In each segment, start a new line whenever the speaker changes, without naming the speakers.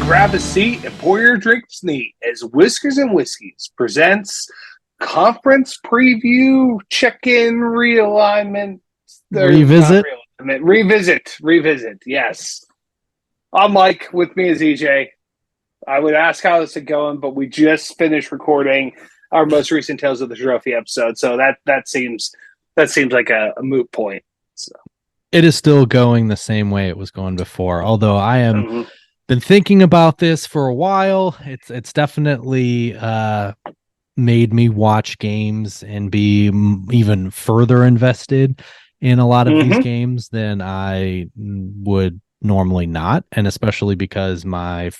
grab a seat and pour your drinks neat as Whiskers and Whiskeys presents conference preview, check-in, realignment, revisit. Yes. I'm Mike. With me is EJ. I would ask how this is going, but we just finished recording our most recent Tales of the Trophy episode, so that seems like a moot point. So
it is still going the same way it was going before. Although I am been thinking about this for a while. It's definitely made me watch games and be even further invested in a lot of these games than I would normally not, and especially because my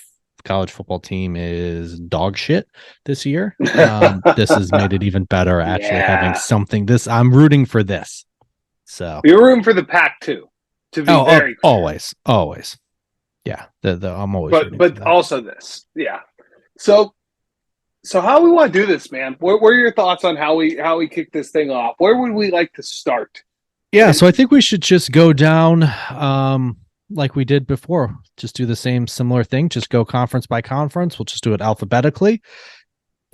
college football team is dog shit this year. This has made it even better actually having something. I'm rooting for this. So
you're rooting for the pack too, to be very clear.
Always. Yeah, I'm always.
But also this, yeah. So how we want to do this, man? What are your thoughts on how we kick this thing off? Where would we like to start?
Yeah, so I think we should just go down like we did before. Just do the similar thing. Just go conference by conference. We'll just do it alphabetically,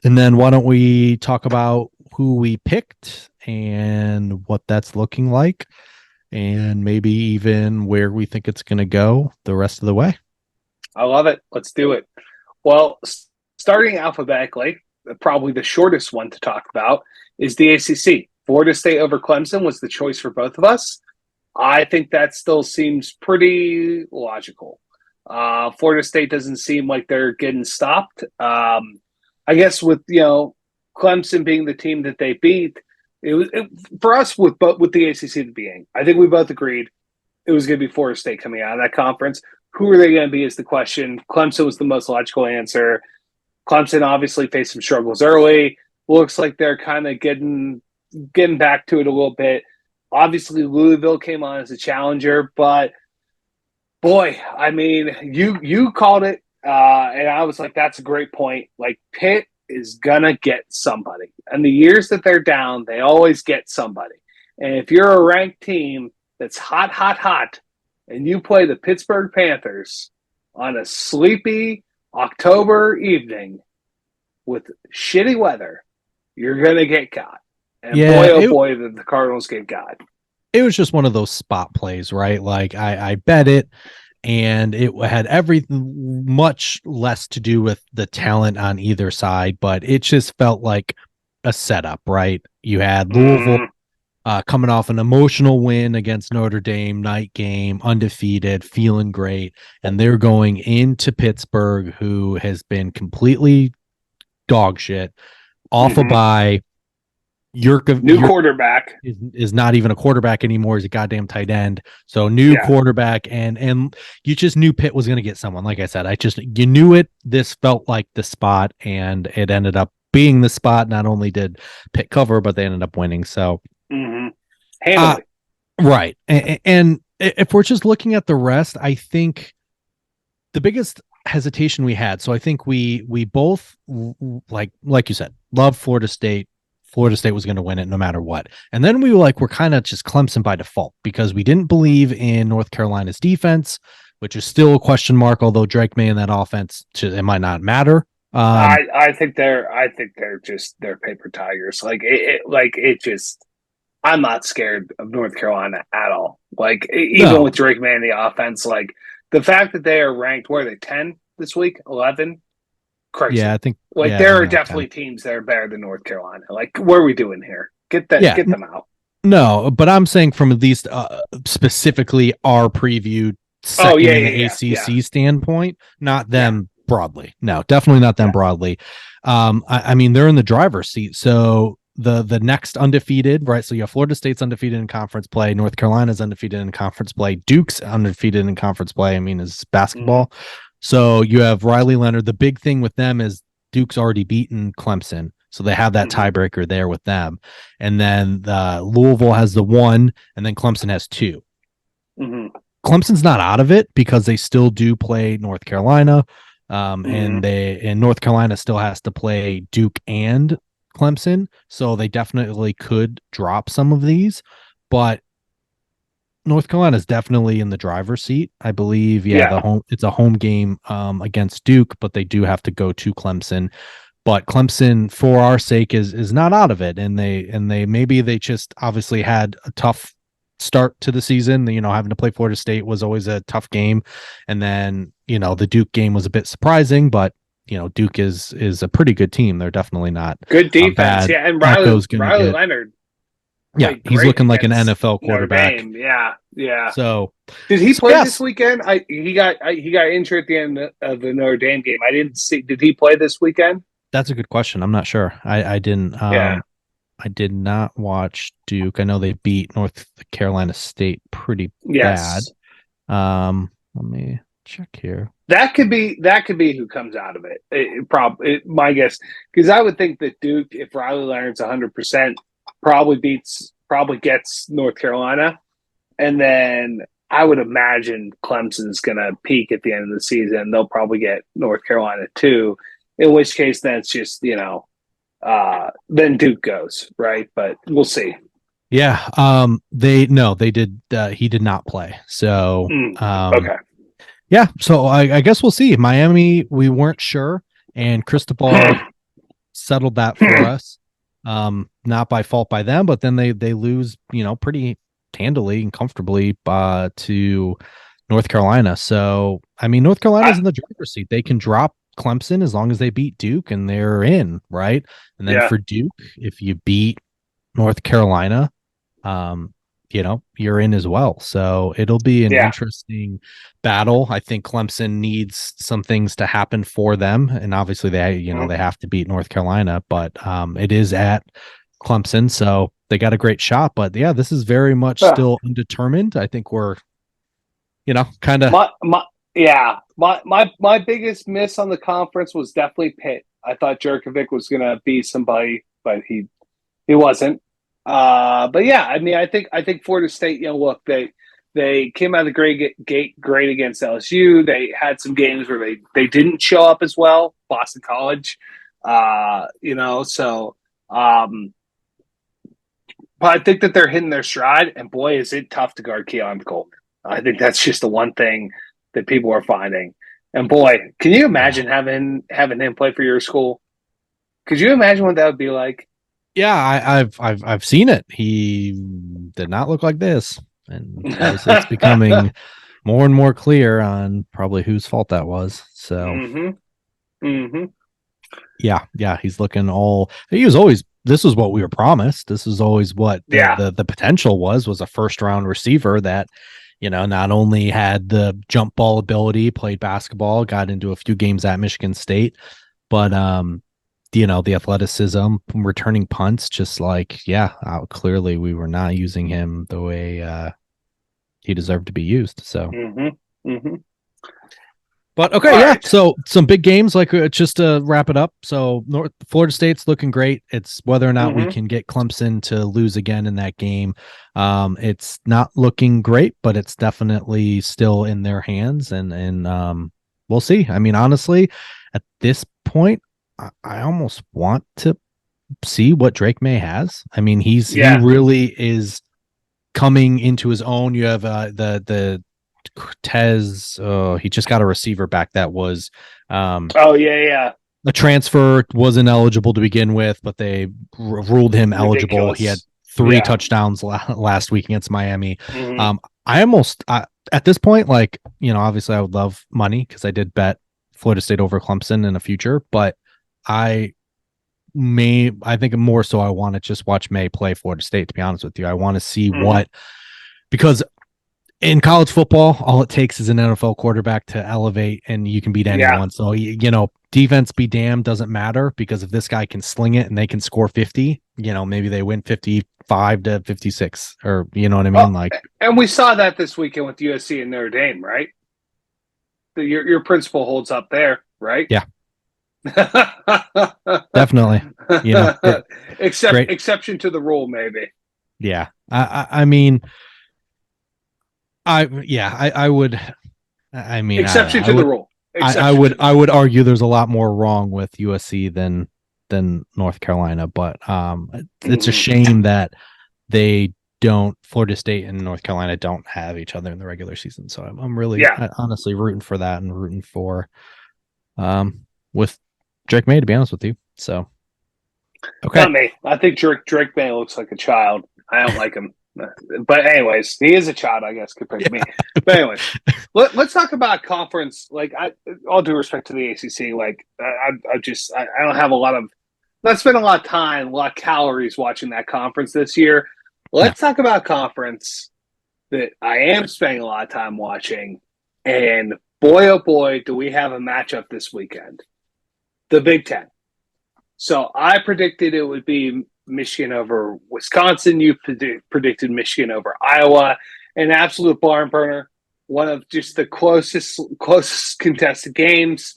and then why don't we talk about who we picked and what that's looking like, and maybe even where we think it's going to go the rest of the way.
I love it. Let's do it. Well, starting alphabetically, probably the shortest one to talk about is the ACC. Florida State over Clemson was the choice for both of us. I think that still seems pretty logical. Florida State doesn't seem like they're getting stopped. I guess with Clemson being the team that they beat, for us with the ACC at the beginning, I think we both agreed it was going to be Florida State coming out of that conference. Who are they going to be is the question. Clemson was the most logical answer. Clemson obviously faced some struggles early. Looks like they're kind of getting back to it a little bit. Obviously, Louisville came on as a challenger, but boy, I mean, you called it, and I was like, that's a great point. Like, Pitt is gonna get somebody, and the years that they're down, they always get somebody. And if you're a ranked team that's hot, and you play the Pittsburgh Panthers on a sleepy October evening with shitty weather, you're gonna get got. And boy, the Cardinals get got.
It was just one of those spot plays, right? Like I bet it, and it had everything much less to do with the talent on either side, but it just felt like a setup, right? You had Louisville coming off an emotional win against Notre Dame, night game, undefeated, feeling great, and they're going into Pittsburgh, who has been completely dog shit, off a bye.
New quarterback
is not even a quarterback anymore. He's a goddamn tight end. So new quarterback, and you just knew Pitt was going to get someone. Like I said, you knew it. This felt like the spot, and it ended up being the spot. Not only did Pitt cover, but they ended up winning. So, right. And if we're just looking at the rest, I think the biggest hesitation we had. So I think we both like you said, love Florida State. Florida State was going to win it no matter what. And then we're kind of just Clemson by default because we didn't believe in North Carolina's defense, which is still a question mark, although Drake May in that offense, it might not matter.
I think they're paper tigers. I'm not scared of North Carolina at all. Even with Drake May in the offense, the fact that they are ranked, where are they, 10 this week, 11? Crazy.
Yeah, I think
there are definitely 10 teams that are better than North Carolina. What are we doing here? Get them out.
No, but I'm saying from at least specifically our preview second in the ACC standpoint, not them broadly. No, definitely not them broadly. I mean, they're in the driver's seat. So the next undefeated, right? So you have Florida State's undefeated in conference play, North Carolina's undefeated in conference play, Duke's undefeated in conference play. I mean, is basketball. So you have Riley Leonard. The big thing with them is Duke's already beaten Clemson. So they have that tiebreaker there with them. And then Louisville has the 1, and then Clemson has 2. Clemson's not out of it because they still do play North Carolina. And North Carolina still has to play Duke and Clemson. So they definitely could drop some of these. But North Carolina is definitely in the driver's seat. I believe, it's a home game against Duke, but they do have to go to Clemson. But Clemson, for our sake, is not out of it, and they maybe they just obviously had a tough start to the season. Having to play Florida State was always a tough game, and then the Duke game was a bit surprising, but Duke is a pretty good team. They're definitely not
good defense.
bad.
Yeah, and Riley Leonard.
Yeah, he's looking like an NFL quarterback.
Yeah.
So
did he play this weekend? He got injured at the end of the Notre Dame game. I didn't see. Did he play this weekend?
That's a good question. I'm not sure. I didn't. I did not watch Duke. I know they beat North Carolina State pretty bad. Let me check here.
That could be who comes out of it. My guess, because I would think that Duke, if Riley Leonard's 100%, probably gets North Carolina, and then I would imagine Clemson's going to peak at the end of the season. They'll probably get North Carolina too. In which case, then it's just then Duke goes right, but we'll see.
Yeah, they did. He did not play. So
okay.
Yeah, so I guess we'll see. Miami, we weren't sure, and Cristobal settled that for us. Not by fault by them, but then they lose, pretty handily and comfortably to North Carolina. So I mean, North Carolina's in the driver's seat. They can drop Clemson as long as they beat Duke, and they're in, right? And then for Duke, if you beat North Carolina, you're in as well. So it'll be an interesting battle. I think Clemson needs some things to happen for them, and obviously they have to beat North Carolina, but it is at Clemson, so they got a great shot. But yeah, this is very much still undetermined. I think we're, kind of.
My biggest miss on the conference was definitely Pitt. I thought Jerkovic was going to be somebody, but he wasn't. But yeah, I mean, I think Florida State, look, they came out of the gate great against LSU. They had some games where they didn't show up as well. Boston College, so but I think that they're hitting their stride, and boy, is it tough to guard Keon Coleman. I think that's just the one thing that people are finding. And boy, can you imagine having him play for your school? Could you imagine what that would be like?
Yeah, I've seen it. He did not look like this, and it's becoming more and more clear on probably whose fault that was. So, yeah, he's looking all. He was always. This was what we were promised. This was always what the potential was a first round receiver that, not only had the jump ball ability, played basketball, got into a few games at Michigan State, but the athleticism, returning punts, just like, clearly we were not using him the way he deserved to be used. So, but okay, right. So some big games, like just to wrap it up. So Florida State's looking great. It's whether or not we can get Clemson to lose again in that game. It's not looking great, but it's definitely still in their hands, and we'll see. I mean, honestly, at this point, I almost want to see what Drake May has. I mean, he really is coming into his own. You have the Tez. He just got a receiver back that was a transfer, wasn't eligible to begin with, but they ruled him eligible. He had 3 touchdowns last week against Miami. I almost at this point, like, obviously I would love money because I did bet Florida State over Clemson in the future, but I think more so I want to just watch May play Florida State, to be honest with you. I want to see because in college football, all it takes is an NFL quarterback to elevate, and you can beat anyone. So, defense be damned, doesn't matter, because if this guy can sling it and they can score 50, maybe they win 55 to 56, or you know what I mean?
And we saw that this weekend with USC and Notre Dame, right? Your principle holds up there, right?
Yeah. Definitely.
Exception to the rule, maybe.
Yeah. I mean, I would. I mean,
exception to the rule.
I would argue there's a lot more wrong with USC than North Carolina, but it's a shame that they Florida State and North Carolina don't have each other in the regular season. So I'm really honestly rooting for that and rooting for with Drake May, to be honest with you. So okay.
Not me. I think Drake May looks like a child. I don't like him. But anyways, he is a child, I guess, compared to me. But anyways, let's talk about conference. Like, all due respect to the ACC, like I don't have a lot of, not spent a lot of time, a lot of calories watching that conference this year. Let's talk about conference that I am spending a lot of time watching, and boy, oh boy, do we have a matchup this weekend. The Big Ten. So I predicted it would be Michigan over Wisconsin. You predicted Michigan over Iowa. An absolute barn burner. One of just the closest contested games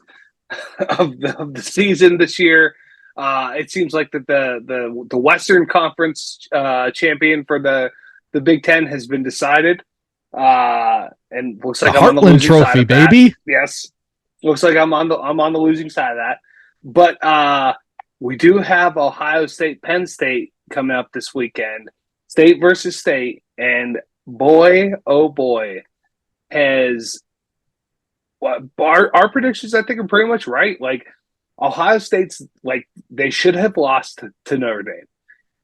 of the season this year. It seems like that the Western Conference champion for the Big Ten has been decided. And looks like
the
I'm on the
Heartland
losing
Trophy,
side of
baby.
that. Yes. Looks like I'm on the losing side of that. But we do have Ohio State, Penn State coming up this weekend. State versus State. And boy, oh boy, has our predictions, I think, are pretty much right. Like, Ohio State's, like, they should have lost to Notre Dame.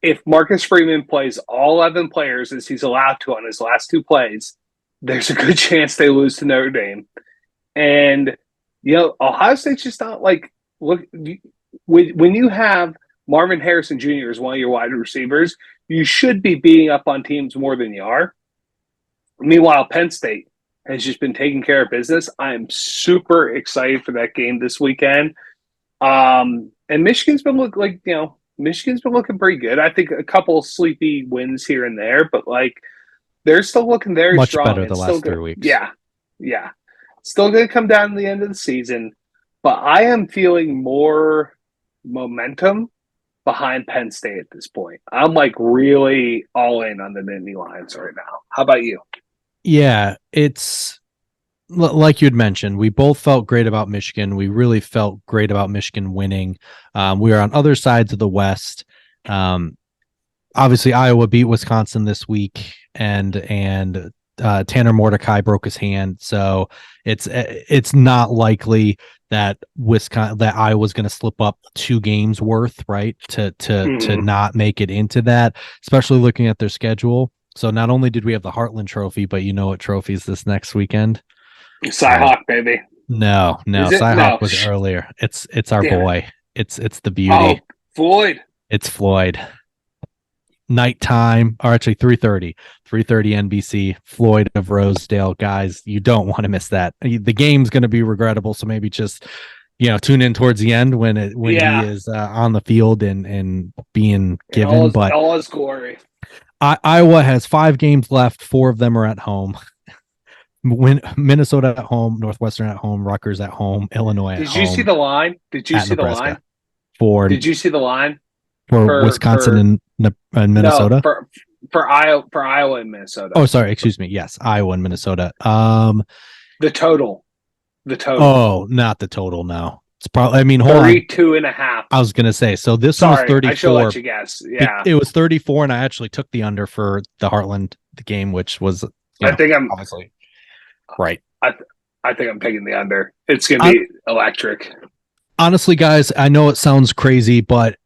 If Marcus Freeman plays all 11 players as he's allowed to on his last two plays, there's a good chance they lose to Notre Dame. And, Ohio State's just not like, look, when you have Marvin Harrison Jr. as one of your wide receivers, you should be beating up on teams more than you are. Meanwhile, Penn State has just been taking care of business. I am super excited for that game this weekend. And Michigan's been looking pretty good. I think a couple sleepy wins here and there, but like, they're still looking very
much
strong.
better the last 3 weeks.
Yeah. Still going to come down to the end of the season, but I am feeling more momentum behind Penn State at this point. I'm like really all in on the Nittany Lions right now. How about you?
Yeah, it's like you'd mentioned, we both felt great about Michigan. We really felt great about Michigan winning. We were on other sides of the West. Obviously, Iowa beat Wisconsin this week, and Tanner Mordecai broke his hand, so it's not likely that Iowa's going to slip up 2 games worth, right? To not make it into that, especially looking at their schedule. So not only did we have the Heartland Trophy, but you know what trophy is this next weekend?
Cyhawk, baby.
No, Cyhawk was earlier. It's our boy. It's the beauty.
Oh, Floyd.
It's Floyd. Nighttime, or actually 3:30 NBC. Floyd of Rosedale, guys. You don't want to miss that. The game's going to be regrettable, so maybe just tune in towards the end when he is on the field and being given. But
all his glory.
Iowa has 5 games left. 4 of them are at home. Minnesota at home, Northwestern at home, Rutgers at home, Illinois at home.
Did you see the line? Did you see
Nebraska.
the line?
Did
you see the line?
For Wisconsin and Minnesota?
No, for Iowa and Minnesota.
Oh, sorry. Excuse me. Yes, Iowa and Minnesota.
The total.
Oh, not the total. No, it's probably. Hold
32.5.
I was gonna say. So this one was 34.
I should let you guess. Yeah,
it was 34, and I actually took the under for the Heartland game, which was.
I think I'm
obviously right.
I think I'm taking the under. It's gonna be electric.
Honestly, guys, I know it sounds crazy, but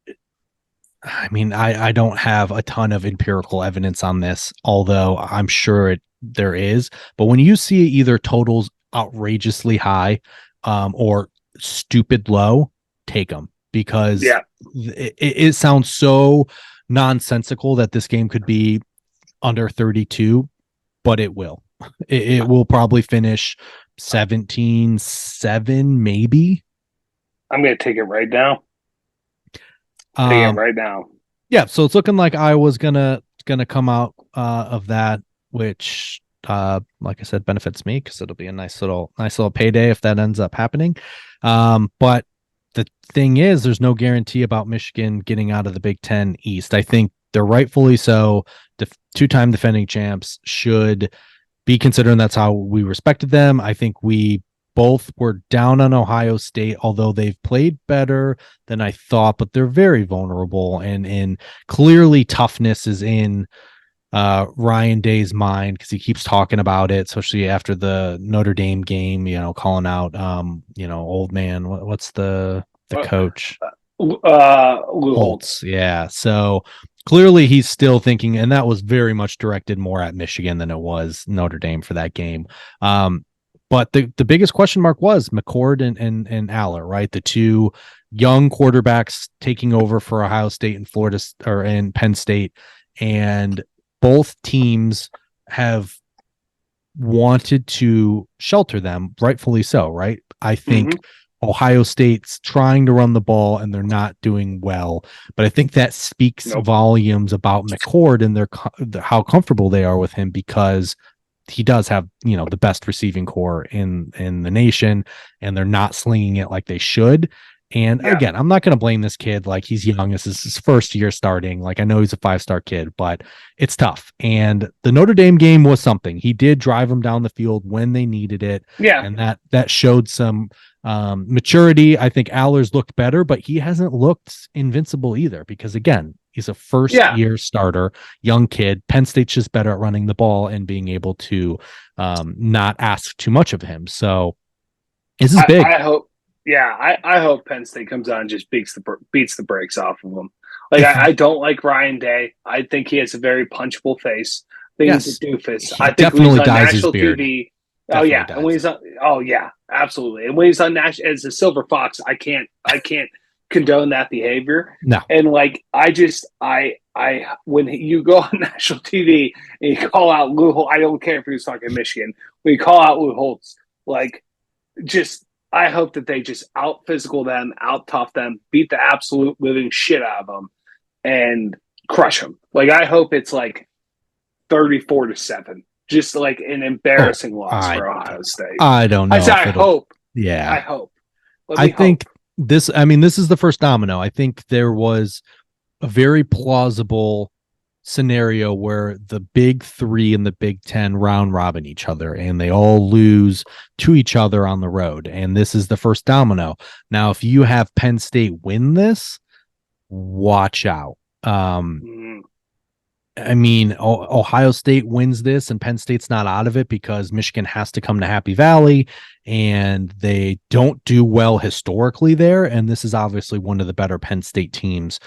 I don't have a ton of empirical evidence on this, although I'm sure there is. But when you see either totals outrageously high or stupid low, take them, because it sounds so nonsensical that this game could be under 32, but it will. It will probably finish 17-7, maybe.
I'm going to take it right now. Right now.
Yeah, so it's looking like Iowa's gonna come out of that, which like I said, benefits me because it'll be a nice little payday if that ends up happening. But the thing is, there's no guarantee about Michigan getting out of the Big Ten East. I think they're rightfully so. The 2-time defending champs should be considering that's how we respected them. I think we both were down on Ohio State, although they've played better than I thought, but they're very vulnerable, and clearly toughness is in Ryan Day's mind because he keeps talking about it, especially after the Notre Dame game, calling out, old man. What's the coach?
Lou
Holtz. Yeah. So clearly he's still thinking, and that was very much directed more at Michigan than it was Notre Dame for that game. But the biggest question mark was McCord and Aller, right? The two young quarterbacks taking over for Ohio State and Florida or in Penn State, and both teams have wanted to shelter them, rightfully so, right? I think Ohio State's trying to run the ball and they're not doing well, but I think that speaks volumes about McCord and how comfortable they are with him, because he does have, the best receiving core in the nation, and they're not slinging it like they should. And again, I'm not going to blame this kid. Like, he's young. This is his first year starting. Like, I know he's a 5-star kid, but it's tough. And the Notre Dame game was something. He did drive them down the field when they needed it.
Yeah.
And that showed some maturity. I think Aller's looked better, but he hasn't looked invincible either, because again, he's a first year starter, young kid. Penn State's just better at running the ball and being able to not ask too much of him. So this is big.
I hope. Yeah, I hope Penn State comes out and just beats the brakes off of them. Like, I don't like Ryan Day. I think he has a very punchable face. I think he's a doofus. I think
definitely
when he's on
dyes
national
his beard.
TV.
Definitely
And when he's on, absolutely. And when he's on national as a silver fox, I can't condone that behavior.
No.
And like, when you go on national TV and you call out Lou Holtz, I don't care if he was talking Michigan. When you call out Lou Holtz, like, I hope that they just out physical them, out tough them, beat the absolute living shit out of them, and crush them. Like, I hope it's like 34-7, just like an embarrassing loss for Ohio State.
I don't know.
I hope.
Yeah,
I hope.
I think this is the first domino. I think there was a very plausible scenario where the big three in the Big Ten round robin each other and they all lose to each other on the road. And this is the first domino. Now, if you have Penn State win this, watch out. I mean, Ohio State wins this and Penn State's not out of it because Michigan has to come to Happy Valley and they don't do well historically there. And this is obviously one of the better Penn State teams.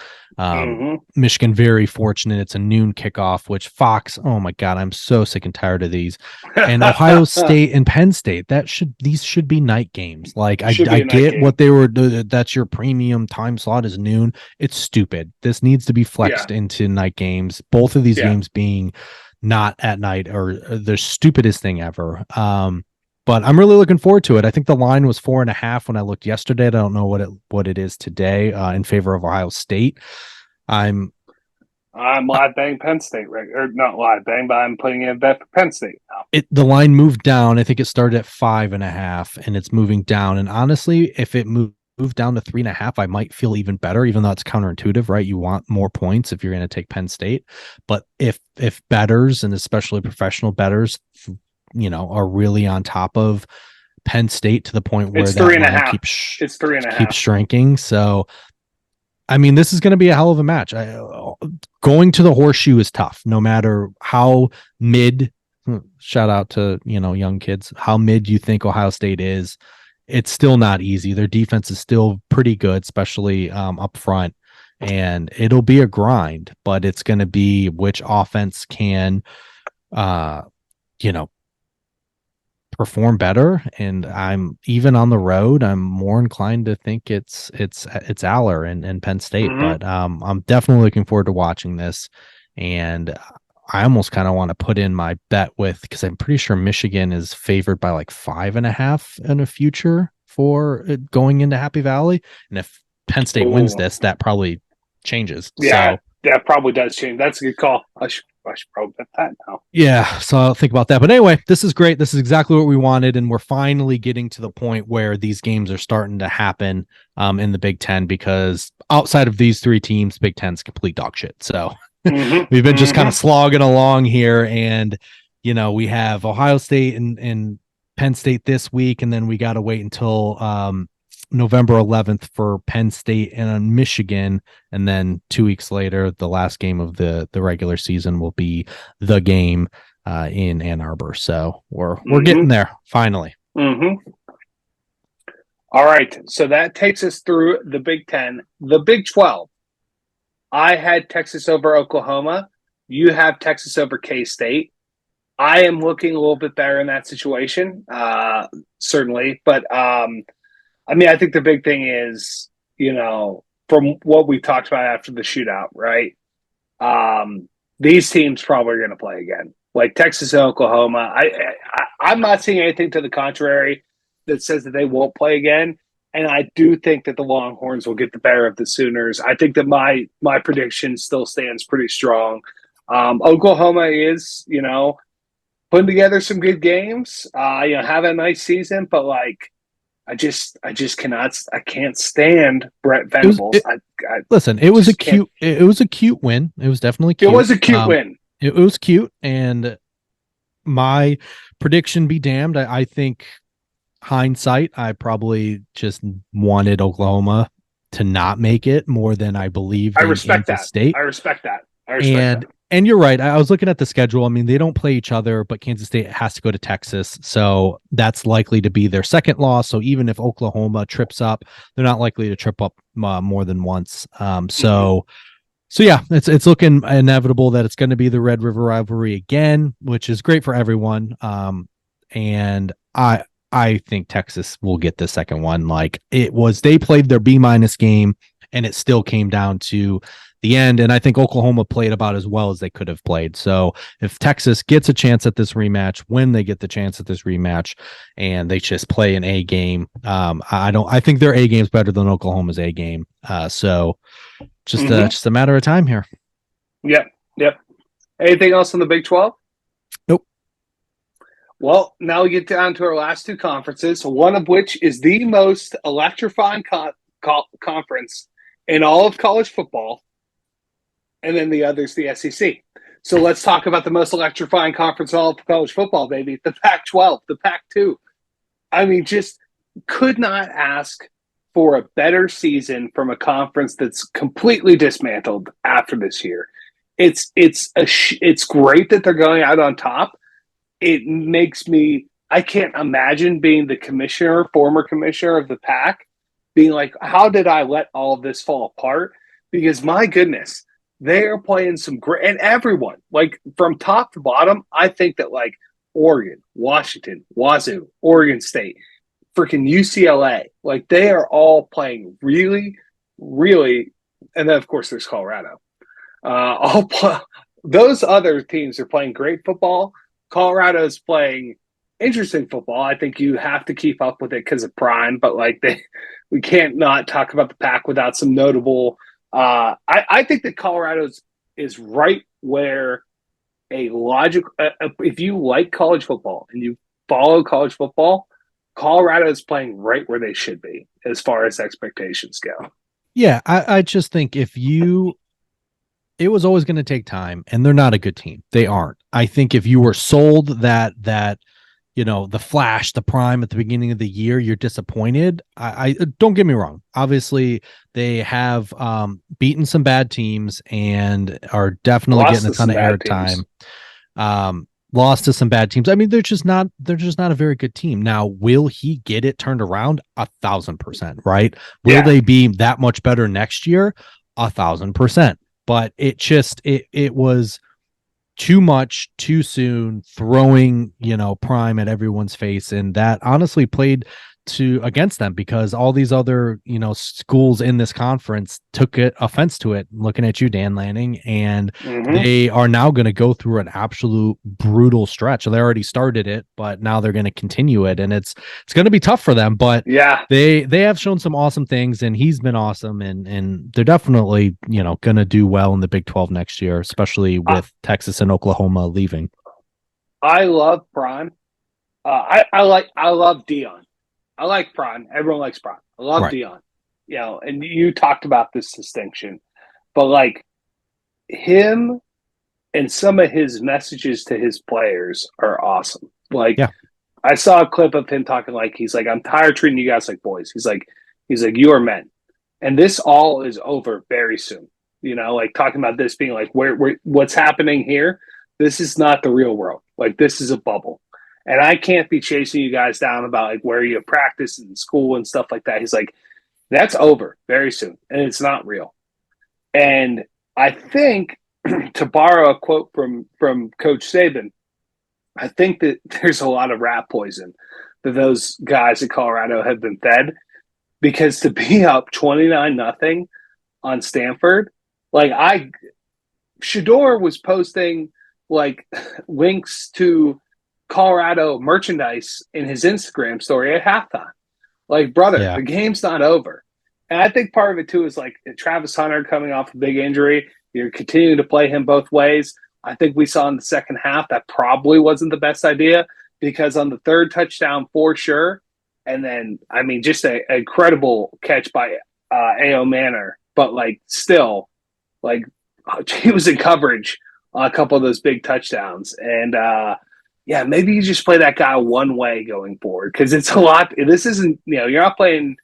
Michigan, very fortunate. It's a noon kickoff, which Fox, oh my God, I'm so sick and tired of these. And Ohio State and Penn State, these should be night games. Like, I get what they were, that's your premium time slot is noon. It's stupid. This needs to be flexed into night games. Both of these games being not at night or the stupidest thing ever. But I'm really looking forward to it. I think the line was 4.5 when I looked yesterday. I don't know what it is today in favor of Ohio State. I'm
live bang Penn State, right? Or not live bang, but I'm putting in a bet for Penn State now.
The line moved down. I think it started at 5.5 and it's moving down. And honestly, if it moved down to 3.5, I might feel even better, even though it's counterintuitive, right? You want more points if you're going to take Penn State. But if bettors, and especially professional bettors, are really on top of Penn State to the point where
it's
that
3.5.
It's
3.5.
Keeps shrinking. So, I mean, this is going to be a hell of a match. Going to the Horseshoe is tough, no matter how mid. Shout out to young kids. How mid you think Ohio State is, it's still not easy. Their defense is still pretty good, especially up front, and it'll be a grind. But it's going to be which offense can, perform better. And I'm even on the road, I'm more inclined to think it's Aller and Penn State. But I'm definitely looking forward to watching this. And I almost kind of want to put in my bet because I'm pretty sure Michigan is favored by like 5.5 in a future for going into Happy Valley. And if Penn State wins this, that probably changes.
Yeah, that probably does change. That's a good call. I should probably bet that now.
Yeah, so I'll think about that. But anyway, this is great. This is exactly what we wanted, and we're finally getting to the point where these games are starting to happen in the Big Ten, because outside of these three teams, Big Ten's complete dog shit. So we've been just kind of slogging along here, and we have Ohio State and Penn State this week, and then we got to wait until November 11th for Penn State and Michigan, and then 2 weeks later, the last game of the regular season will be the game in Ann Arbor. So we're getting there finally.
All right, so that takes us through the Big Ten. The Big 12. I had Texas over Oklahoma. You have Texas over K-State. I am looking a little bit better in that situation, certainly. But, I think the big thing is, from what we talked about after the shootout, right? These teams probably are going to play again. Like Texas and Oklahoma. I'm not seeing anything to the contrary that says that they won't play again. And I do think that the Longhorns will get the better of the Sooners. I think that my prediction still stands pretty strong. Oklahoma is, putting together some good games, have a nice season, but I can't stand Brett Venables.
Listen, it was a cute win. It was definitely cute.
It was a cute win.
It was cute. And my prediction be damned. I think hindsight, I probably just wanted Oklahoma to not make it more than I believe.
I respect that.
State.
I respect that.
And you're right. I was looking at the schedule. I mean, they don't play each other, but Kansas State has to go to Texas. So that's likely to be their second loss. So even if Oklahoma trips up, they're not likely to trip up more than once. So yeah, it's looking inevitable that it's going to be the Red River rivalry again, which is great for everyone. And I think Texas will get the second one. They played their B- game and it still came down to the end. And I think Oklahoma played about as well as they could have played. So if Texas gets a chance at this rematch, when they get the chance at this rematch and they just play an A game, I think their A game is better than Oklahoma's A game. So just a matter of time here.
Yep. Anything else on the Big 12?
Nope.
Well, now we get down to our last two conferences, one of which is the most electrifying conference in all of college football, and then the other is the SEC. So let's talk about the most electrifying conference in all of college football, baby, the Pac-12, the Pac-2. I mean, just could not ask for a better season from a conference that's completely dismantled after this year. It's great that they're going out on top. It makes me – I can't imagine being the former commissioner of the Pac, being like, how did I let all of this fall apart? Because my goodness, they are playing some great – and everyone, from top to bottom, I think that Oregon, Washington, Wazoo, Oregon State, freaking UCLA, they are all playing really, really – and then, of course, there's Colorado. Those other teams are playing great football. Colorado's playing interesting football. I think you have to keep up with it because of Prime, but we can't not talk about the Pac without some notable. I think that Colorado's is right where a logical. If you like college football and you follow college football, Colorado is playing right where they should be as far as expectations go.
Yeah, I just think it was always going to take time, and they're not a good team. They aren't. I think if you were sold that the flash, the prime at the beginning of the year, you're disappointed. I don't get me wrong. Obviously, they have beaten some bad teams and are definitely getting a ton of airtime. Lost to some bad teams. I mean, they're just not a very good team. Now, will he get it turned around? 1,000%, right? Will they be that much better next year? 1,000%. But it was too much too soon, throwing Prime at everyone's face, and that honestly played against them because all these other schools in this conference took offense to it. Looking at you, Dan Lanning, and they are now going to go through an absolute brutal stretch. They already started it, but now they're going to continue it, and it's going to be tough for them. But they have shown some awesome things, and he's been awesome, and they're definitely going to do well in the Big 12 next year, especially with Texas and Oklahoma leaving.
I love Prime. I love Dion. I like Prime. Everyone likes Prime. I love Dion. And you talked about this distinction, but him and some of his messages to his players are awesome. I saw a clip of him talking he's like, I'm tired of treating you guys like boys. He's like, He's like, you are men. And this all is over very soon. Like talking about this being like where what's happening here, this is not the real world. Like this is a bubble. And I can't be chasing you guys down about like where you practice in school and stuff like that. He's like, that's over very soon. And it's not real. And I think to borrow a quote from Coach Saban, I think that there's a lot of rat poison that those guys at Colorado have been fed, because to be up 29-0 on Stanford, like Shador was posting like links to Colorado merchandise in his Instagram story at halftime. Like, brother, the game's not over. And I think part of it too is like Travis Hunter coming off a big injury. You're continuing to play him both ways. I think we saw in the second half that probably wasn't the best idea, because on the third touchdown for sure, and then I mean just an incredible catch by A.O. Manor, but like still, like he was in coverage on a couple of those big touchdowns, and yeah, maybe you just play that guy one way going forward, because it's a lot. This isn't, you're not playing.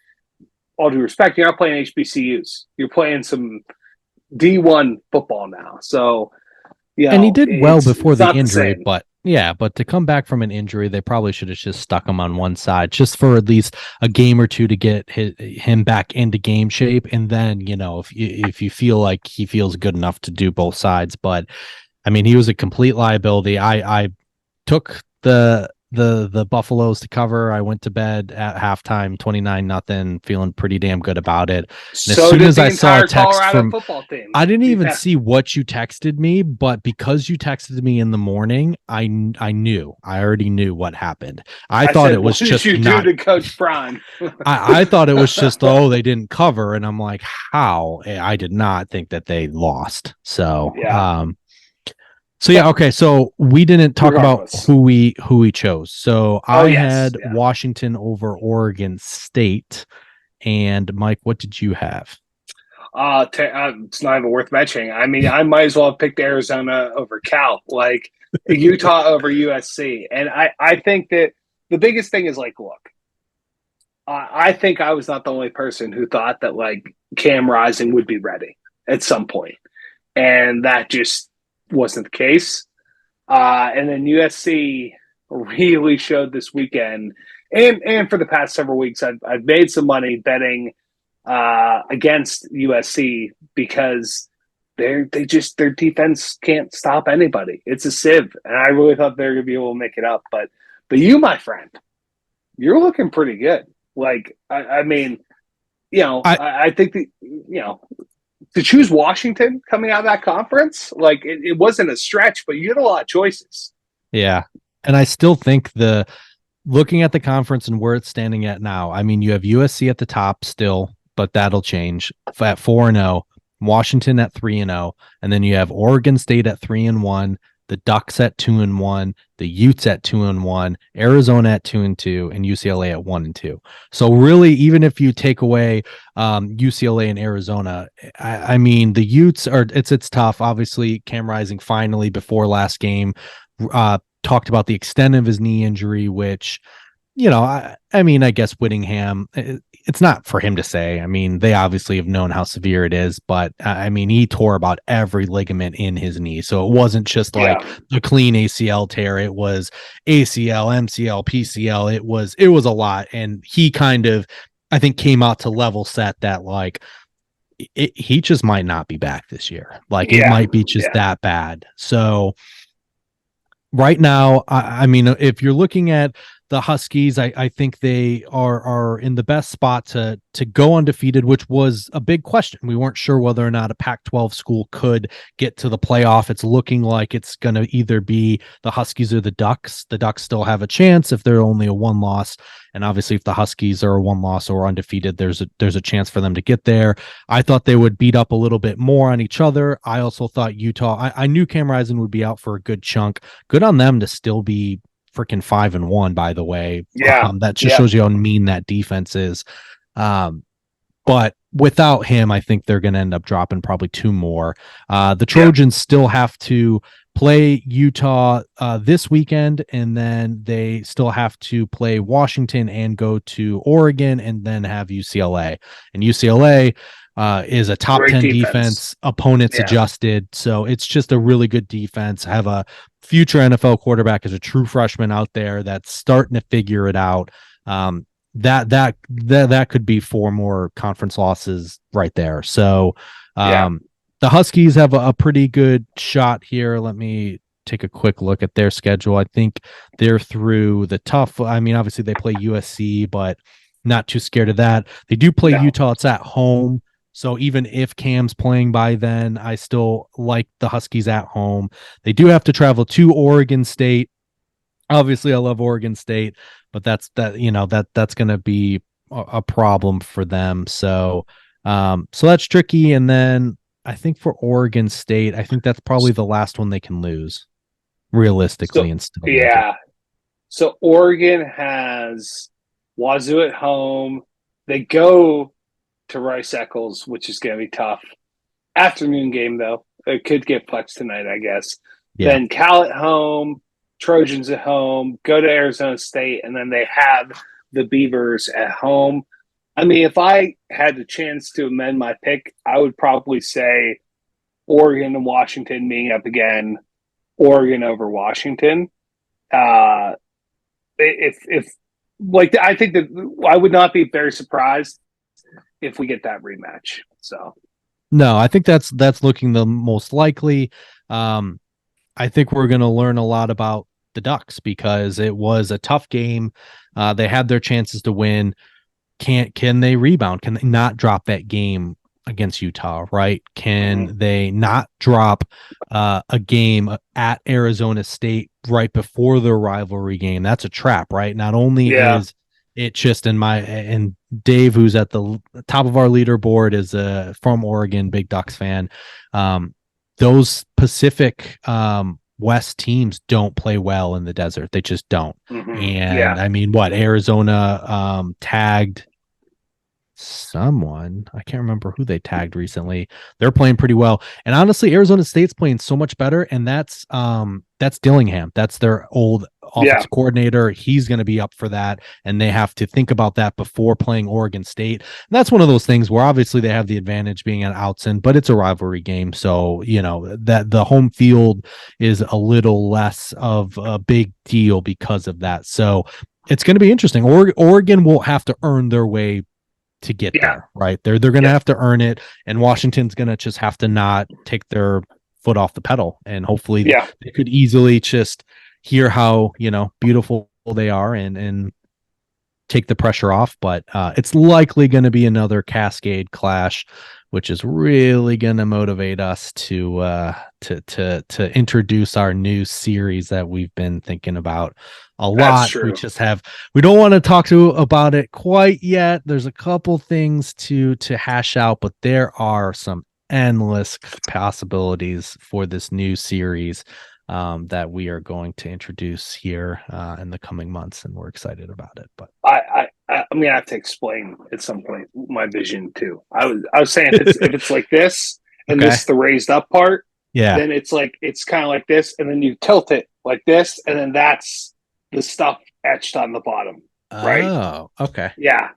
All due respect, you're not playing HBCUs. You're playing some D1 football now. So,
and he did well before the injury, but to come back from an injury, they probably should have just stuck him on one side just for at least a game or two to get him back into game shape. And then, if you feel like he feels good enough to do both sides, but I mean, he was a complete liability. I took the Buffaloes to cover. I went to bed at halftime 29-0, feeling pretty damn good about it. And as soon as I saw a text from football team, I didn't even see what you texted me, but because you texted me in the morning, I already knew what happened. I thought it was just
you do to Coach Braun.
I thought it was just they didn't cover, and I'm like, how? I did not think that they lost. So okay. So we didn't talk about who we chose. So I had Washington over Oregon State, and Mike, what did you have?
It's not even worth mentioning. I mean, I might as well have picked Arizona over Cal, like Utah over USC, and I think that the biggest thing is like, look, I think I was not the only person who thought that like Cam Rising would be ready at some point, and that just wasn't the case. And then USC really showed this weekend, and for the past several weeks, I've made some money betting against USC, because their defense can't stop anybody. It's a sieve, and I really thought they were going to be able to make it up. But you, my friend, you're looking pretty good. Like, I mean, I think that, to choose Washington coming out of that conference, like it wasn't a stretch, but you had a lot of choices.
Yeah. And I still think looking at the conference and where it's standing at now, I mean, you have USC at the top still, but that'll change at 4-0, Washington at 3-0, and then you have Oregon State at 3-1, the Ducks at 2-1, the Utes at 2-1, Arizona at 2-2, and UCLA at 1-2. So really, even if you take away UCLA and Arizona, I mean, the Utes it's tough. Obviously, Cam Rising finally before last game talked about the extent of his knee injury, which, I mean, I guess Whittingham, it's not for him to say. I mean, they obviously have known how severe it is, but I mean, he tore about every ligament in his knee. So it wasn't just like a clean ACL tear. It was ACL, MCL, PCL. It was a lot. And he kind of, I think, came out to level set that like he just might not be back this year. Like it might be just that bad. So right now, I mean, if you're looking at the Huskies, I think they are in the best spot to go undefeated, which was a big question. We weren't sure whether or not a Pac-12 school could get to the playoff. It's looking like it's going to either be the Huskies or the Ducks. The Ducks still have a chance if they're only a one loss. And obviously, if the Huskies are a one loss or undefeated, there's a chance for them to get there. I thought they would beat up a little bit more on each other. I also thought Utah, I knew Cam Rising would be out for a good chunk. Good on them to still be freaking 5-1, by the way. That just shows you how mean that defense is. But without him, I think they're going to end up dropping probably two more. The Trojans still have to play Utah this weekend, and then they still have to play Washington and go to Oregon, and then have UCLA. And UCLA is a top
Great
10
defense.
opponents
Yeah.
adjusted. So it's just a really good defense. Have a future NFL quarterback as a true freshman out there that's starting to figure it out. That could be 4 more conference losses right there. So the Huskies have a pretty good shot here. Let me take a quick look at their schedule. I think they're through the tough. I mean, obviously they play USC, but not too scared of that. They do play Utah. It's at home. So even if Cam's playing by then, I still like the Huskies at home. They do have to travel to Oregon State. Obviously, I love Oregon State, but that's going to be a problem for them. So that's tricky. And then I think for Oregon State, I think that's probably the last one they can lose, realistically.
So Oregon has Wazoo at home. They go to Rice Eccles, which is going to be tough. Afternoon game, though. It could get flexed tonight, I guess. Yeah. Then Cal at home, Trojans at home, go to Arizona State, and then they have the Beavers at home. I mean, if I had the chance to amend my pick, I would probably say Oregon and Washington being up again, Oregon over Washington. I think that I would not be very surprised if we get that rematch. So,
no, I think that's looking the most likely. I think we're going to learn a lot about the Ducks because it was a tough game. They had their chances to win. Can they rebound? Can they not drop that game against Utah, right? Can they not drop a game at Arizona State right before their rivalry game? That's a trap, right? Not only is it just and Dave, who's at the top of our leaderboard, is from Oregon, big Ducks fan. Those Pacific West teams don't play well in the desert. They just don't. And I mean, Arizona tagged someone. I can't remember who they tagged recently. They're playing pretty well. And honestly, Arizona State's playing so much better. And that's Dillingham. That's their old offensive coordinator. He's going to be up for that. And they have to think about that before playing Oregon State. And that's one of those things where obviously they have the advantage being at Outson, but it's a rivalry game. So, that the home field is a little less of a big deal because of that. So it's going to be interesting. Oregon will have to earn their way to get there, right? They're going to have to earn it, and Washington's going to just have to not take their foot off the pedal, and hopefully they could easily just hear how beautiful they are and take the pressure off. But it's likely going to be another Cascade clash, which is really going to motivate us to introduce our new series that we've been thinking about a lot. We don't want to talk about it quite yet. There's a couple things to hash out, but there are some endless possibilities for this new series that we are going to introduce here in the coming months, and we're excited about it. But
I'm gonna have to explain at some point my vision too. I was saying if it's like this and this the raised up part, then it's kind of like this, and then you tilt it like this, and then that's the stuff etched on the bottom, right?
Oh, okay.
Yeah.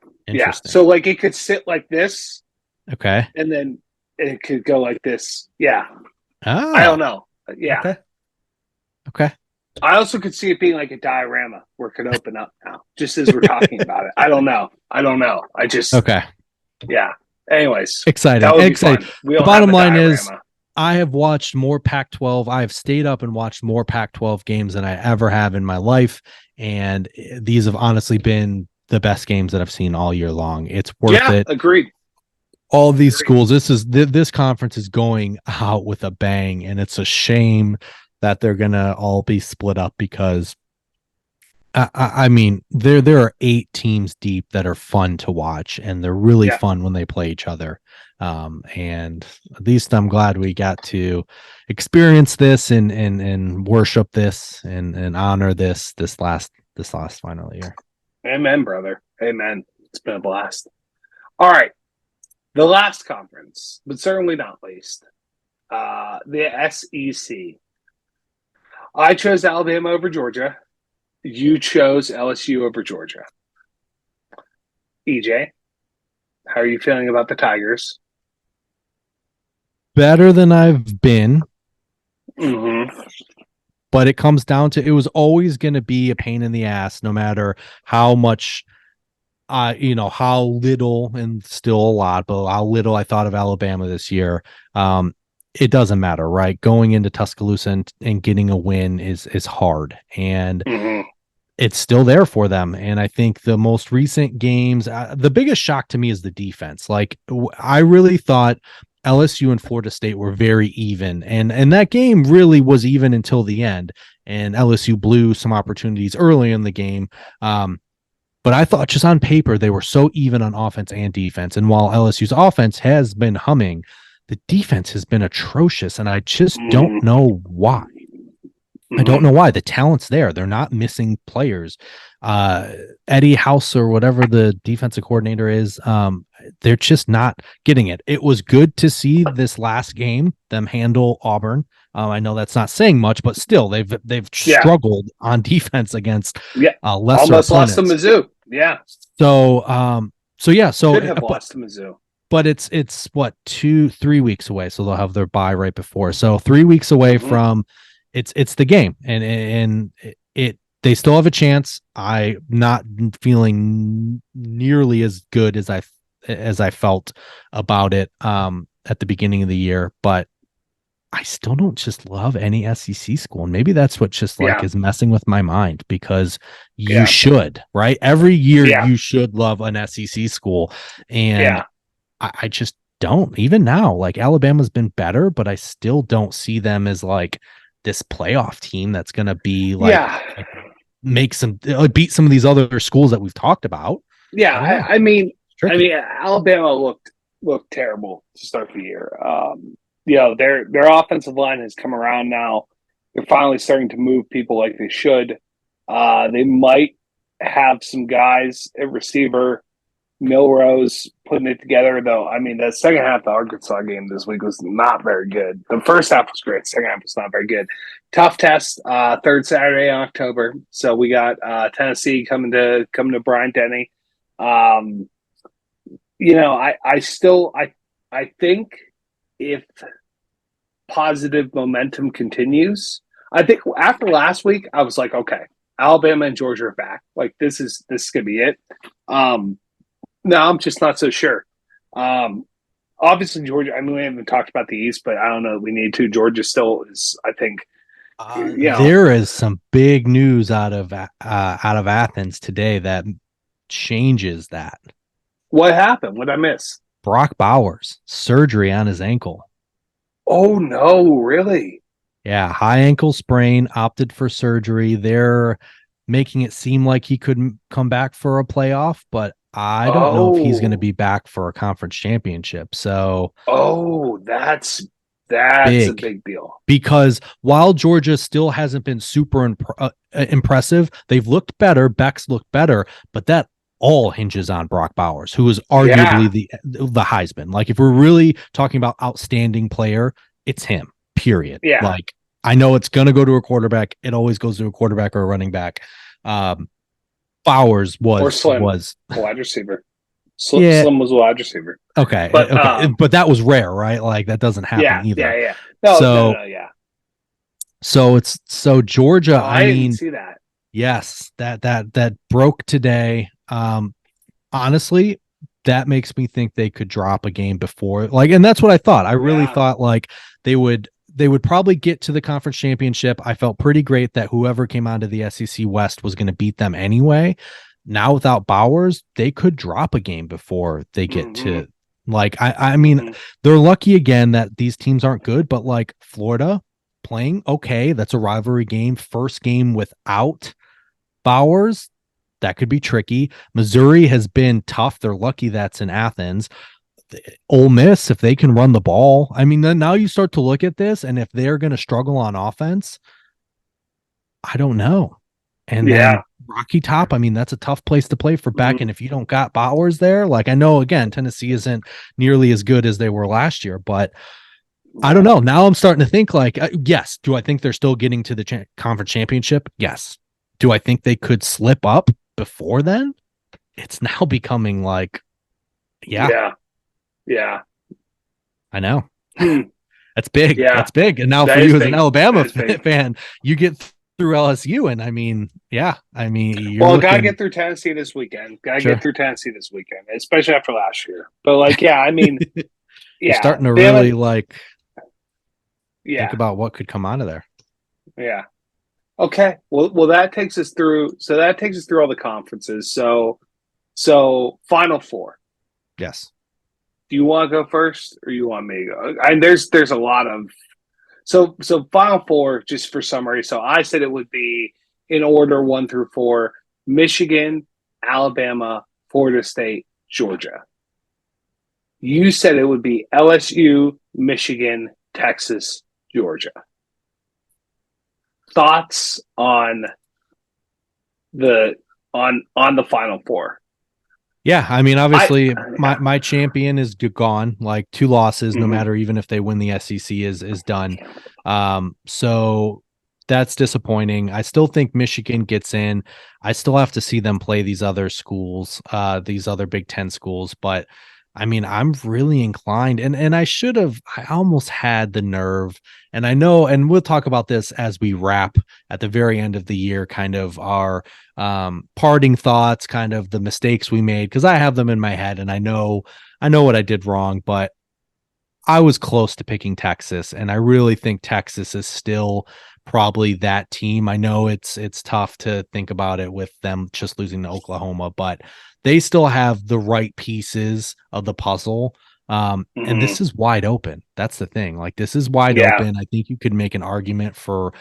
So it could sit like this, and then it could go like this. Yeah.
Oh.
I don't know. Yeah.
Okay.
I also could see it being like a diorama where it could open up now, just as we're talking about it. I don't know. I just yeah. Anyways,
exciting. The bottom line is, I have watched more Pac-12. I have stayed up and watched more Pac-12 games than I ever have in my life, and these have honestly been the best games that I've seen all year long. It's worth it.
Agreed.
All these schools. This conference is going out with a bang, and it's a shame that they're gonna all be split up because I mean there are 8 teams deep that are fun to watch, and they're really fun when they play each other. And at least I'm glad we got to experience this and worship this and honor this last final year.
Amen, brother. Amen. It's been a blast. All right. The last conference, but certainly not least, the SEC. I chose Alabama over Georgia. You chose LSU over Georgia. EJ, how are you feeling about the Tigers?
Better than I've been.
Mm-hmm.
But it comes down to, it was always going to be a pain in the ass, no matter how much, how little, and still a lot, but how little I thought of Alabama this year. It doesn't matter, right? Going into Tuscaloosa and getting a win is hard, and it's still there for them. And I think the most recent games, the biggest shock to me is the defense. Like, I really thought LSU and Florida State were very even, and that game really was even until the end. And LSU blew some opportunities early in the game. But I thought just on paper, they were so even on offense and defense. And while LSU's offense has been humming, the defense has been atrocious. And I just don't know why. I don't know why. The talent's there. They're not missing players. Eddie House, or whatever the defensive coordinator is, they're just not getting it. It was good to see this last game them handle Auburn. I know that's not saying much, but still, they've struggled on defense against lesser
almost opponents. Lost to Mizzou. Yeah.
So
could have lost to Mizzou.
But it's what, 2-3 weeks away, so they'll have their bye right before. So 3 weeks away from it's the game, and they still have a chance. I'm not feeling nearly as good as I felt about it at the beginning of the year, but I still don't just love any SEC school. And maybe that's what just is messing with my mind, because you should, right? Every year you should love an SEC school. And I just don't. Even now, like, Alabama's been better, but I still don't see them as like this playoff team that's going to be make some beat some of these other schools that we've talked about.
Yeah. I mean, Alabama looked terrible to start the year. Their offensive line has come around now. They're finally starting to move people like they should. They might have some guys at receiver. Milrose putting it together, though. I mean, the second half of the Arkansas game this week was not very good. The first half was great. Second half was not very good. Tough test. Third Saturday in October. So we got Tennessee coming to Bryant-Denny. I think if positive momentum continues, I think after last week, I was like, okay, Alabama and Georgia are back. Like, this is gonna be it. No, I'm just not so sure. Obviously, Georgia. I mean, we haven't talked about the East, but I don't know that we need to. Georgia still is, I think.
There is some big news out of Athens today that changes that.
What happened? What did I miss?
Brock Bowers, surgery on his ankle.
Oh no! Really?
Yeah, high ankle sprain. Opted for surgery. They're making it seem like he couldn't come back for a playoff, but I don't know if he's going to be back for a conference championship. So,
that's a big deal.
Because while Georgia still hasn't been super impressive, they've looked better. Beck's looked better, but that all hinges on Brock Bowers, who is arguably the Heisman. Like, if we're really talking about outstanding player, it's him. Period.
Yeah.
Like, I know it's going to go to a quarterback. It always goes to a quarterback or a running back. Bowers was
wide receiver. Slim was a wide receiver.
Okay, but that was rare, right? Like, that doesn't happen either.
Yeah.
So Georgia. I mean,
didn't see that.
Yes, that broke today. Honestly, that makes me think they could drop a game before. Like, and that's what I thought. I really thought like they would probably get to the conference championship. I felt pretty great that whoever came onto the SEC West was going to beat them anyway. Now, without Bowers, they could drop a game before they get to, like, I mean, they're lucky again that these teams aren't good, but like Florida playing okay, that's a rivalry game. First game without Bowers, that could be tricky. Missouri has been tough. They're lucky that's in Athens. Ole Miss, if they can run the ball, I mean, then now you start to look at this, and if they're going to struggle on offense, I don't know. And then Rocky Top, I mean, that's a tough place to play for Beck. And if you don't got Bowers there, like, I know, again, Tennessee isn't nearly as good as they were last year, but I don't know. Now I'm starting to think like, yes. Do I think they're still getting to the conference championship? Yes. Do I think they could slip up before then? It's now becoming like,
Yeah.
I know.
Hmm.
That's big.
Yeah.
That's big. And now
That
for
is
you as an
big.
Alabama
That is big.
fan, you get through LSU, and you're
Well,
looking.
gotta get through Tennessee this weekend. Gotta
Sure.
get through Tennessee this weekend, especially after last year. But like, yeah, I mean,
You're
yeah,
starting to
Bama,
really like think
yeah,
about what could come out of there.
yeah. Okay. Well, that takes us through. So that takes us through all the conferences. So Final Four.
Yes.
Do you want to go first, or you want me to go? And there's a lot of so Final Four, just for summary. So I said it would be in order 1 through 4: Michigan, Alabama, Florida State, Georgia. You said it would be LSU, Michigan, Texas, Georgia. Thoughts on the Final Four?
Yeah, I mean, obviously,
Yeah.
my champion is gone. Like 2 losses, no
Mm-hmm.
matter even if they win the SEC is done. So that's disappointing. I still think Michigan gets in. I still have to see them play these other schools, these other Big Ten schools. But I mean, I'm really inclined, and I should have. I almost had the nerve, and I know, and we'll talk about this as we wrap at the very end of the year, kind of our parting thoughts, kind of the mistakes we made, because I have them in my head and I know what I did wrong, but I was close to picking Texas, and I really think Texas is still probably that team. I know it's tough to think about it with them just losing to Oklahoma, but they still have the right pieces of the puzzle. And
Mm-hmm.
this is wide open. That's the thing. Like, this is wide
Yeah.
open. I think you could make an argument for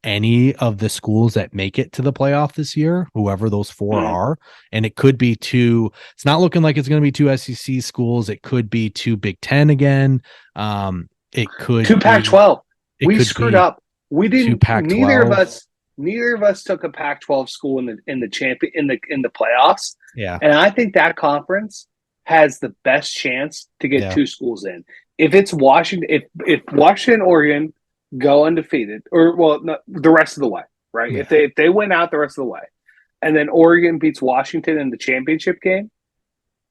any of the schools that make it to the playoff this year, whoever those 4
Mm-hmm.
are. And it could be it's not looking like it's going to be 2 SEC schools. It could be 2 Big Ten again. It could
2 Pac-12.
it
We
could
screwed
be
up. We
two
didn't.
Pac-12.
Neither of us took a Pac-12 school in the champion in the playoffs.
Yeah.
And I think that conference has the best chance to get
Yeah.
2 schools in. If it's Washington, if Washington, Oregon go undefeated, or the rest of the way, right?
Yeah.
If they win out the rest of the way, and then Oregon beats Washington in the championship game,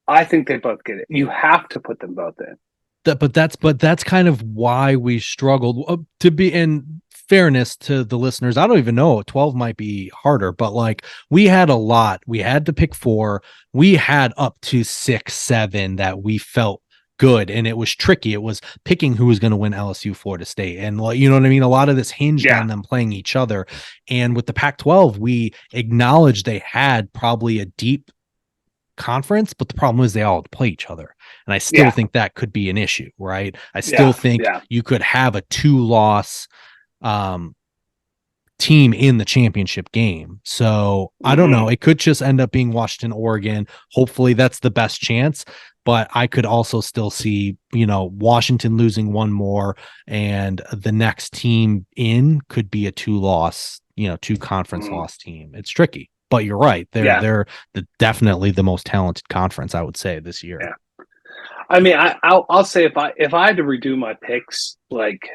I think they both get it. You have to put them both in.
But that's kind of why we struggled to be in fairness to the listeners. I don't even know. 12 might be harder, but like, we had a lot. We had to pick 4. We had up to 6, 7 that we felt good, and it was tricky. It was picking who was going to win LSU, Florida State, and you know what I mean. A lot of this hinged on them playing each other. And with the Pac-12, we acknowledged they had probably a deep conference, but the problem is they all play each other, and I still think that could be an issue, right? I still think you could have a 2-loss team in the championship game. So I don't know. It could just end up being Washington, Oregon. Hopefully that's the best chance. But I could also still see, Washington losing 1 more, and the next team in could be a 2-loss, 2-conference loss team. It's tricky, but you're right. They're definitely the most talented conference, I would say, this year.
Yeah. I mean, I'll say if I had to redo my picks, like,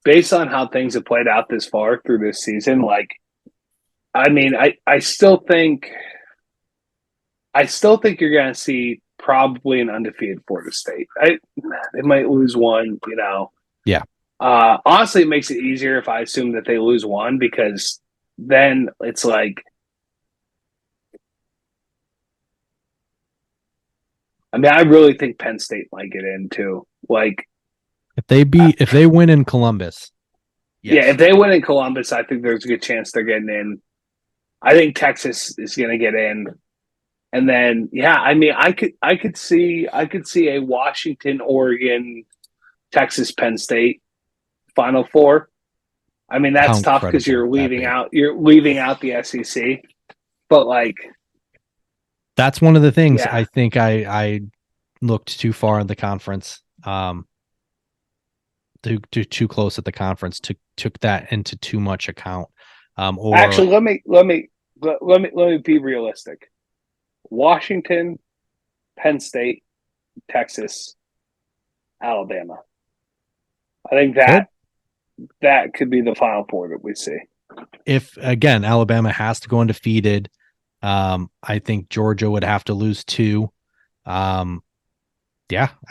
based on how things have played out this far through this season, like, I mean, I still think you're going to see probably an undefeated Florida State. They might lose 1,
Yeah.
Honestly, it makes it easier if I assume that they lose 1, because then it's like, I mean, I really think Penn State might get in too. Like,
if they win in Columbus.
Yes. Yeah, if they win in Columbus, I think there's a good chance they're getting in. I think Texas is going to get in. And then, I mean, I could see a Washington, Oregon, Texas, Penn State Final Four. I mean, that's tough because you're leaving out the SEC. But like,
that's one of the things. I think I looked too far in the conference. Too close at the conference. Took that into too much account.
Actually, let me be realistic. Washington, Penn State, Texas, Alabama. I think that could be the Final Four that we see.
If again Alabama has to go undefeated, I think Georgia would have to lose 2. Yeah,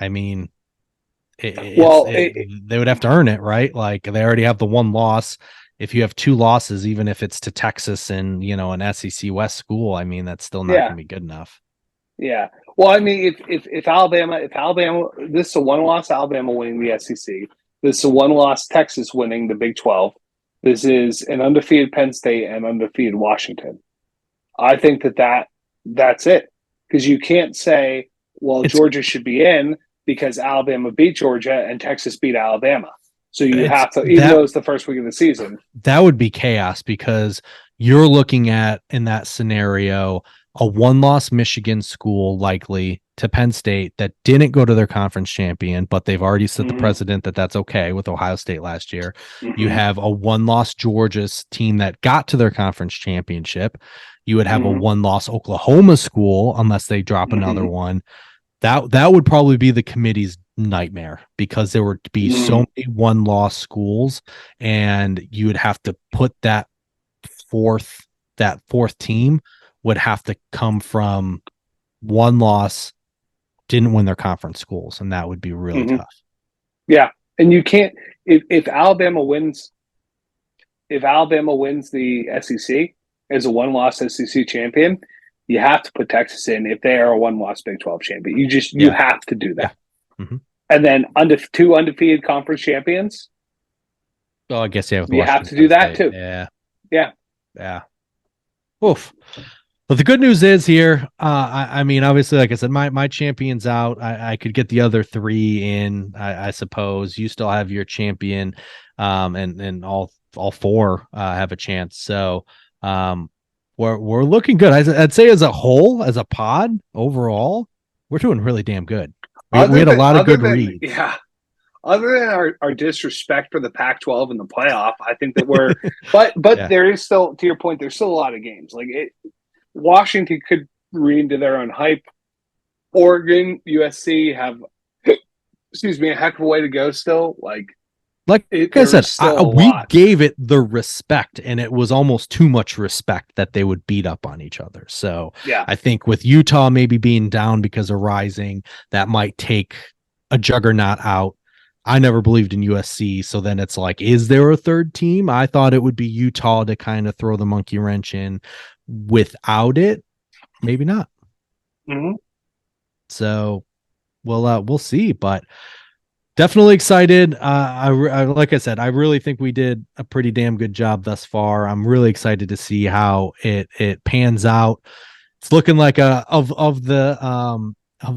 I mean, they would have to earn it, right? Like they already have the 1 loss. If you have 2 losses, even if it's to Texas and an SEC West school, I mean that's still not going to be good enough.
Yeah. Well, I mean, if Alabama, this is a 1-loss Alabama winning the SEC. This is a 1-loss Texas winning the Big 12. This is an undefeated Penn State and undefeated Washington. I think that's it, because you can't say, well, Georgia should be in because Alabama beat Georgia and Texas beat Alabama. So you have to, even though it's the first week of the season.
That would be chaos, because you're looking at, in that scenario, a 1-loss Michigan school likely to Penn State that didn't go to their conference champion, but they've already set the precedent that that's okay with Ohio State last year. You have a 1-loss Georgia's team that got to their conference championship. You would have a 1-loss Oklahoma school unless they drop another one. That would probably be the committee's nightmare, because there would be so many 1-loss schools, and you would have to put that fourth team would have to come from 1 loss, didn't win their conference schools, and that would be really tough.
Yeah, and you can't, if Alabama wins the SEC as a 1-loss SEC champion, you have to put Texas in if they are a 1-loss Big 12 champion. You have to do that. Yeah. And then 2 undefeated conference champions.
Oh, I guess you
have to do that too.
Yeah. Oof. But the good news is here, I mean, obviously, like I said, my champion's out. I could get the other 3 in, I suppose. You still have your champion, and all 4 have a chance. So we're looking good. I'd say as a whole, as a pod overall, we're doing really damn good. We had a lot of good reads.
Yeah. Other than our disrespect for the Pac-12 and the playoff, I think that we're but there is still, to your point, there's still a lot of games. Like Washington could read into their own hype. Oregon, USC have a heck of a way to go still. Like
I said, we gave it the respect, and it was almost too much respect that they would beat up on each other. So
yeah,
I think with Utah maybe being down because of Rising, that might take a juggernaut out. I never believed in USC, so then it's like, is there a third team? I thought it would be Utah to kind of throw the monkey wrench in. Without it, maybe not. So we'll see, but definitely excited. I like I said, I really think we did a pretty damn good job thus far. I'm really excited to see how it pans out. It's looking like of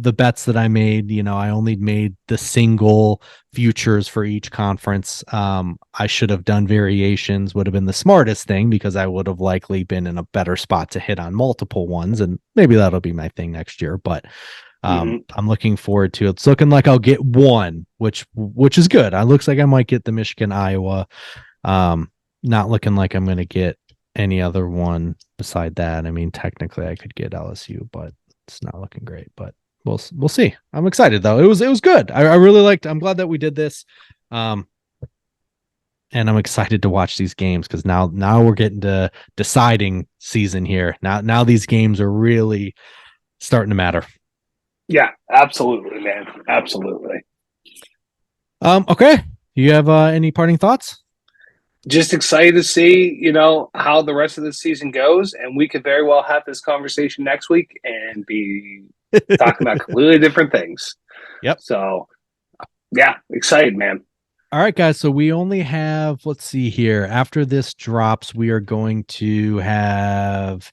the bets that I made, I only made the single futures for each conference. I should have done variations, would have been the smartest thing, because I would have likely been in a better spot to hit on multiple ones, and maybe that'll be my thing next year. But I'm looking forward to it. It's looking like I'll get one, which is good. It looks like I might get the Michigan, Iowa. Not looking like I'm going to get any other one beside that. I mean, technically I could get LSU, but it's not looking great, but we'll see. I'm excited though. It was good. I really liked, I'm glad that we did this. And I'm excited to watch these games, because now we're getting to deciding season here. Now these games are really starting to matter.
Yeah, absolutely, man. Absolutely.
Okay. You have any parting thoughts?
Just excited to see, how the rest of the season goes, and we could very well have this conversation next week and be talking about completely different things.
Yep.
So, yeah, excited, man.
All right, guys. So we only have, let's see here. After this drops, we are going to have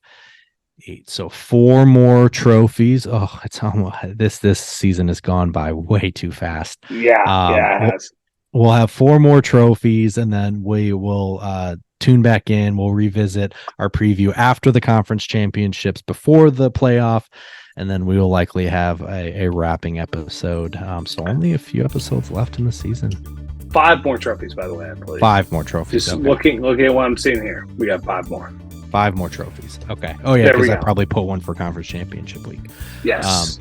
8. So 4 more trophies. Oh, it's almost this season has gone by way too fast.
Yeah.
We'll have 4 more trophies, and then we will tune back in. We'll revisit our preview after the conference championships, before the playoff, and then we will likely have a wrapping episode. So only a few episodes left in the season.
5 more trophies, by the way, I believe.
5 more trophies.
Just looking at what I'm seeing here. We got 5 more.
5 more trophies. Okay. Oh yeah, because I probably put one for conference championship week.
Yes.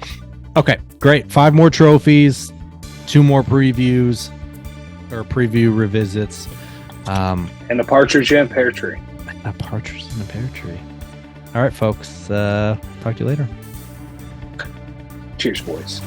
Okay, great. 5 more trophies, 2 more previews. or preview revisits.
And a partridge in a pear tree.
A partridge in a pear tree. All right, folks. Talk to you later.
Cheers, boys.